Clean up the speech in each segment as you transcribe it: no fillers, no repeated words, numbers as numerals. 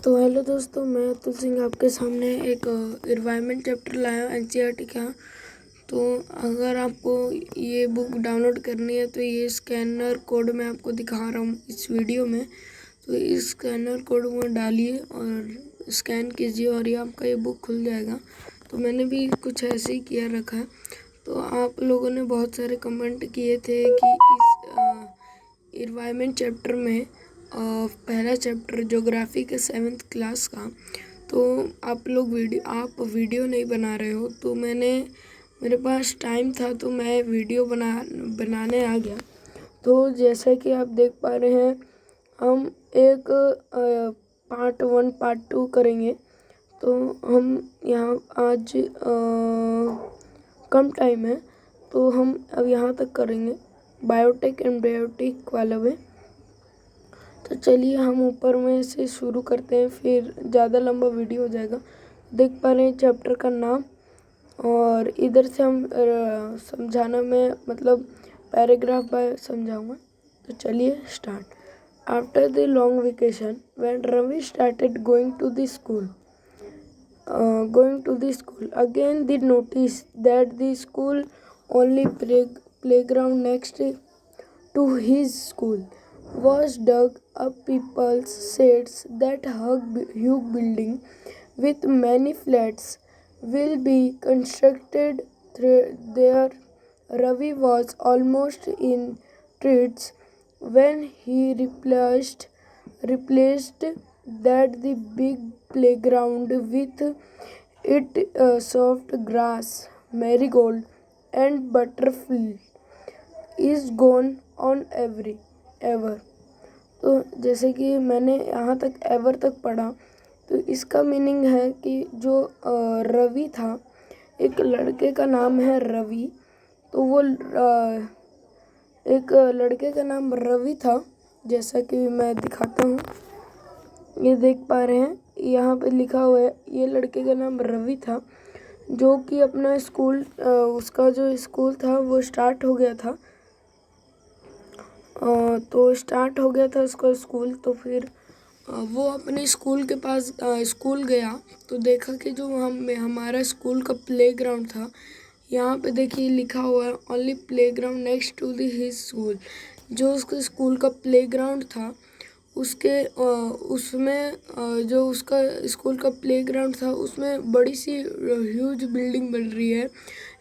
तो हेलो दोस्तों, मैं अतुल सिंह आपके सामने एक इन्वायरमेंट चैप्टर लाया हूँ एनसीईआरटी का। तो अगर आपको ये बुक डाउनलोड करनी है तो ये स्कैनर कोड मैं आपको दिखा रहा हूँ इस वीडियो में। तो इस स्कैनर कोड में डालिए और स्कैन कीजिए और ये आपका ये बुक खुल जाएगा। तो मैंने भी कुछ ऐसे ही किया रखा है। तो आप लोगों ने बहुत सारे कमेंट किए थे कि इस इन्वायरमेंट चैप्टर में पहला चैप्टर ज्योग्राफी के 7th क्लास का, तो आप लोग वीडियो नहीं बना रहे हो। तो मेरे पास टाइम था तो मैं वीडियो बनाने आ गया। तो जैसा कि आप देख पा रहे हैं, हम एक पार्ट 1 पार्ट 2 करेंगे। तो हम यहाँ आज कम टाइम है तो हम अब यहाँ तक करेंगे, बायोटेक एंड बायोटिक वाला में। तो चलिए हम ऊपर में से शुरू करते हैं, फिर ज़्यादा लंबा वीडियो हो जाएगा। देख पा रहे हैं चैप्टर का नाम, और इधर से हम समझाना में मतलब पैराग्राफ बाय समझाऊंगा। तो चलिए start. After the long vacation when Ravi started going to the school again they noticed that the school only playground next to his school was dug up people's sheds that huge building with many flats will be constructed there. Ravi was almost in treats when he replaced that the big playground with it soft grass, marigold and butterfly is gone on ever. तो जैसे कि मैंने यहाँ तक ever तक पढ़ा, तो इसका मीनिंग है कि जो रवि था, एक लड़के का नाम है रवि। तो वो एक लड़के का नाम रवि था, जैसा कि मैं दिखाता हूँ। ये देख पा रहे हैं यहाँ पे लिखा हुआ है, ये लड़के का नाम रवि था, जो कि अपना स्कूल उसका जो स्कूल था वो स्टार्ट हो गया था। उसका स्कूल। तो फिर वो अपने स्कूल के पास स्कूल गया तो देखा कि जो हमारा स्कूल का प्लेग्राउंड था, यहाँ पे देखिए लिखा हुआ है only playground next to his school. जो उसके स्कूल का प्लेग्राउंड था उसमें जो उसका स्कूल का प्लेग्राउंड था उसमें बड़ी सी ह्यूज बिल्डिंग बन रही है।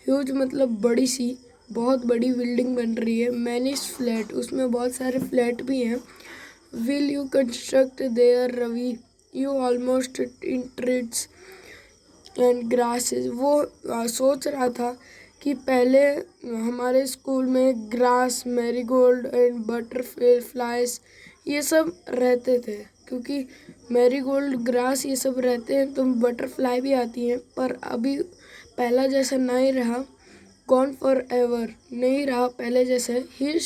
ह्यूज मतलब बड़ी सी, बहुत बड़ी बिल्डिंग बन रही है। मैनी फ्लैट, उसमें बहुत सारे फ्लैट भी हैं। Will you construct there Ravi, you almost in trees and grasses. वो सोच रहा था कि पहले हमारे स्कूल में ग्रास, मैरीगोल्ड एंड बटरफ्लाइज ये सब रहते थे, क्योंकि मैरीगोल्ड, ग्रास ये सब रहते हैं तो बटरफ्लाई भी आती हैं। पर अभी पहला जैसा नहीं रहा, गॉन फॉर एवर नहीं रहा पहले जैसे। ही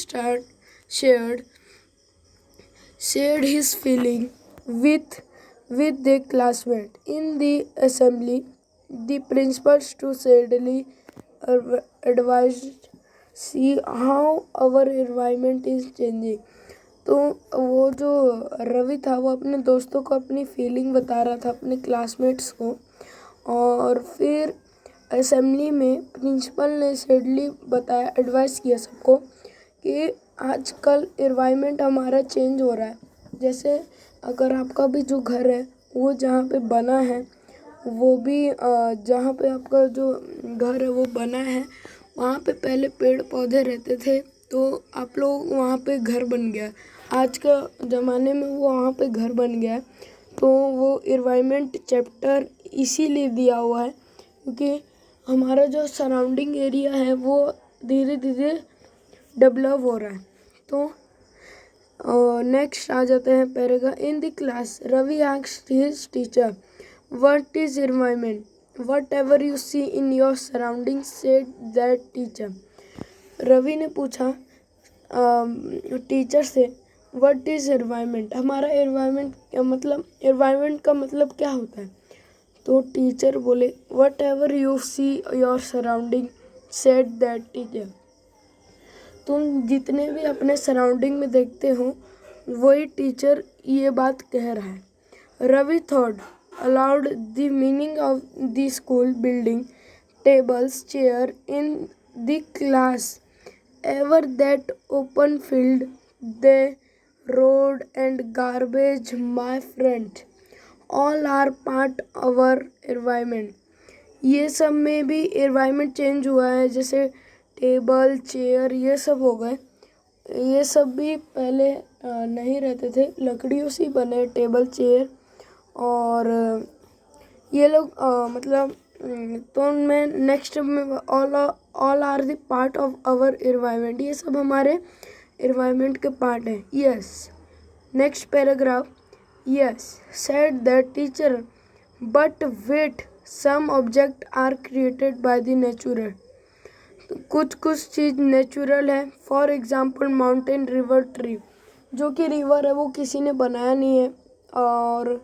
shared his feeling with the classmate in the assembly. The principal sadly advised, see how our environment is changing. तो वो जो रवि था वो अपने दोस्तों को अपनी फीलिंग बता रहा था, अपने क्लासमेट्स को। और फिर असेंबली में प्रिंसिपल ने सैडली बताया, एडवाइस किया सबको कि आजकल एनवायरनमेंट हमारा चेंज हो रहा है। जैसे अगर आपका भी जो घर है वो जहाँ पे बना है, वो भी जहाँ पे आपका जो घर है वो बना है, वहाँ पे पहले पेड़ पौधे रहते थे, तो आप लोग वहाँ पे घर बन गया। आज का ज़माने में वो वहाँ पे घर बन गया है। तो वो एनवायरनमेंट चैप्टर इसीलिए दिया हुआ है क्योंकि हमारा जो सराउंडिंग एरिया है वो धीरे धीरे डेवलप हो रहा है। तो नेक्स्ट आ जाते हैं paragraph. In the class Ravi asked his teacher, what is environment? Whatever you see in your surrounding said that teacher. Ravi ने पूछा टीचर से, व्हाट इज एनवायरनमेंट, हमारा एनवायरनमेंट का मतलब क्या होता है? तो टीचर बोले, whatever you see your surrounding said that teacher. तुम जितने भी अपने सराउंडिंग में देखते हो वही टीचर ये बात कह रहा है। Ravi thought aloud the meaning of the school building, tables, chair in the class. Ever that open field, the road and garbage, my friend, all are part of our environment. ये सब में भी environment change हुआ है, जैसे table chair ये सब हो गए। ये सब भी पहले नहीं रहते थे, लकड़ियों से बने टेबल चेयर। और ये लोग मतलब तो मैं नेक्स्ट में all are the part of our environment, ये सब हमारे एनवायरनमेंट के पार्ट है। Yes, next paragraph. Yes said the teacher, but wait, some object are created by the natural. कुछ चीज़ नेचुरल है। For example mountain, river, tree. जो कि रिवर है वो किसी ने बनाया नहीं है, और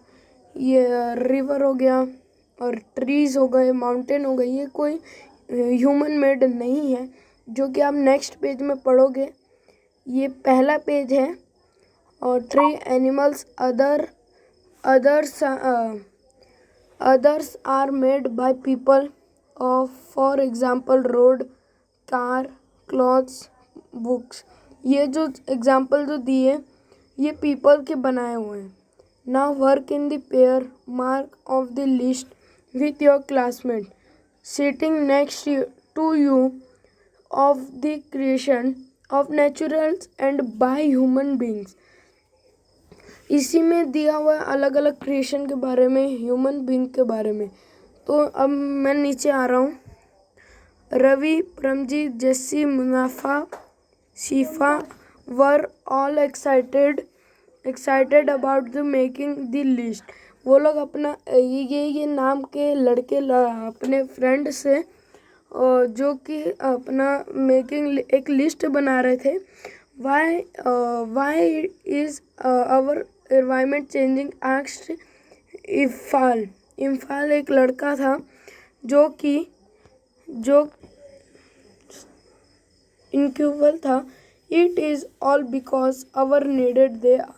ये रिवर हो गया और ट्रीज़ हो गए, माउंटेन हो गई, ये कोई ह्यूमन मेड नहीं है, जो कि आप नेक्स्ट पेज में पढ़ोगे। ये पहला पेज है। और tree, animals, others are made by people, for example road, car, clothes, books. ये जो एग्जाम्पल जो दिए ये पीपल के बनाए हुए हैं। Now work in the pair, mark of the list with your classmate sitting next to you of the creation of naturals and by human beings। इसी में दिया हुआ अलग अलग क्रिएशन के बारे में, ह्यूमन बीइंग के बारे में। तो अब मैं नीचे आ रहा हूँ। रवि, परमजीत, जेसी, मुनाफा, शिफा were all excited about the making the list. वो लोग अपना ये नाम के लड़के अपने फ्रेंड से जो कि अपना मेकिंग एक लिस्ट बना रहे थे। Why is our environment changing, asked Imphal एक लड़का था जो इनक्यूबल था। It is all because our needed they are.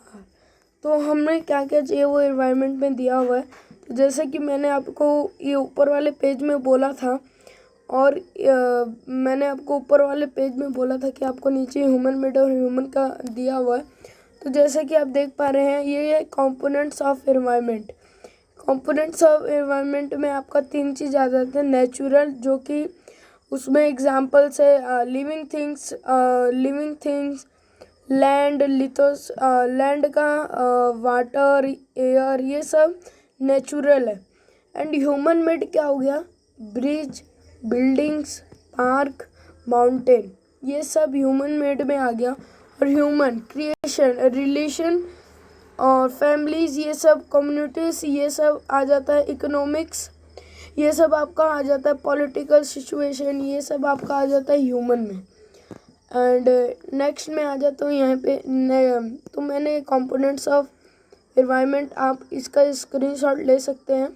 तो हमें क्या क्या चाहिए वो एनवायरनमेंट में दिया हुआ है। तो जैसे कि मैंने आपको ये ऊपर वाले पेज में बोला था, और मैंने आपको ऊपर वाले पेज में बोला था कि आपको नीचे ह्यूमन मेड और ह्यूमन का दिया हुआ है। तो जैसे कि आप देख पा रहे हैं ये components of environment. Components of environment में आपका 3 चीज़ आ जाते हैं। नेचुरल, जो कि उसमें एग्जाम्पल्स है लिविंग थिंग्स, लैंड, लिथोस, लैंड का वाटर, एयर, ये सब नेचुरल है। एंड ह्यूमन मेड क्या हो गया? ब्रिज, बिल्डिंग्स, पार्क, माउंटेन, ये सब ह्यूमन मेड में आ गया। और ह्यूमन क्रिएशन, रिलेशन और फैमिलीज, ये सब कम्युनिटीज, ये सब आ जाता है। इकोनॉमिक्स, ये सब आपका आ जाता है। पॉलिटिकल सिचुएशन, ये सब आपका आ जाता है ह्यूमन में। एंड नेक्स्ट में आ जाता हूँ यहाँ पे। तो मैंने कंपोनेंट्स ऑफ एनवायरनमेंट, आप इसका स्क्रीनशॉट ले सकते हैं।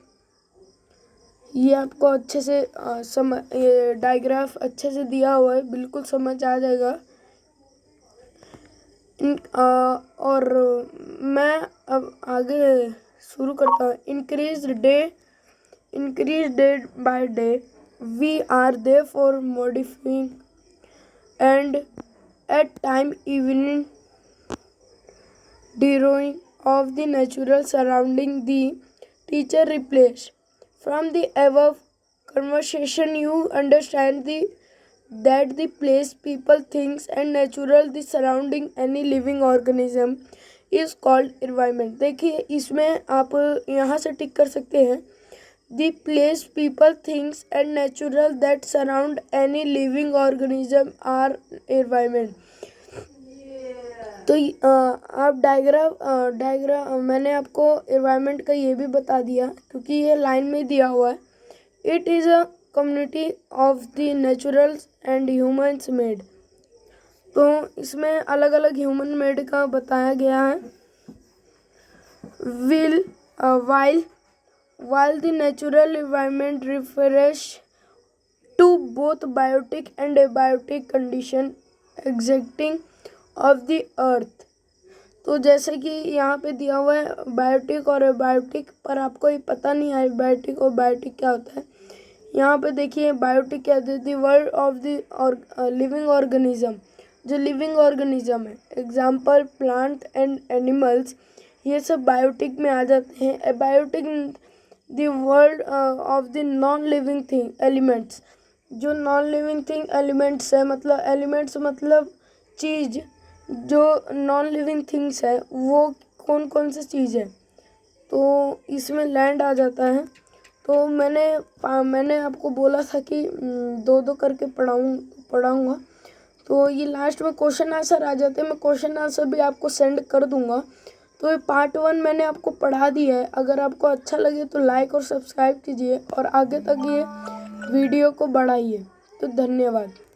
ये आपको अच्छे से ये डायग्राफ अच्छे से दिया हुआ है, बिल्कुल समझ आ जाएगा। और मैं अब आगे शुरू करता हूँ। Increase day by day, we are there for modifying and at time evening drawing of the natural surrounding the teacher replaced. From the above conversation you understand that the place, people, things and natural the surrounding any living organism is called environment। देखिए इसमें आप यहाँ से टिक कर सकते हैं। The place, people, things and natural that surround any living organism are environment। तो आप डायग्राम मैंने आपको environment का ये भी बता दिया, क्योंकि ये लाइन में दिया हुआ है। It is a community of the naturals and humans made। तो इसमें अलग अलग ह्यूमन मेड का बताया गया है। While the natural environment refers to both biotic and abiotic condition existing of the earth। तो जैसे कि यहाँ पे दिया हुआ है बायोटिक और एबायोटिक, पर आपको ये पता नहीं है एबायोटिक और बायोटिक क्या होता है। यहाँ पे देखिए बायोटिक क्या होता है, द वर्ड ऑफ द और लिविंग ऑर्गेनिज्म, जो लिविंग ऑर्गेनिज्म है, एग्जाम्पल प्लांट एंड एनिमल्स, ये सब बायोटिक में आ जाते हैं। Abiotic the world of the non living thing elements, जो नॉन लिविंग थिंग एलिमेंट्स है, मतलब एलिमेंट्स मतलब चीज़, जो नॉन लिविंग थिंग्स है वो कौन कौन सी चीज़ है, तो इसमें लैंड आ जाता है। तो मैंने आपको बोला था कि दो दो करके पढ़ाऊँगा। तो ये लास्ट में क्वेश्चन आंसर आ जाते हैं, मैं क्वेश्चन आंसर भी आपको सेंड कर दूंगा। तो ये पार्ट 1 मैंने आपको पढ़ा दिया है। अगर आपको अच्छा लगे तो लाइक और सब्सक्राइब कीजिए और आगे तक ये वीडियो को बढ़ाइए। तो धन्यवाद।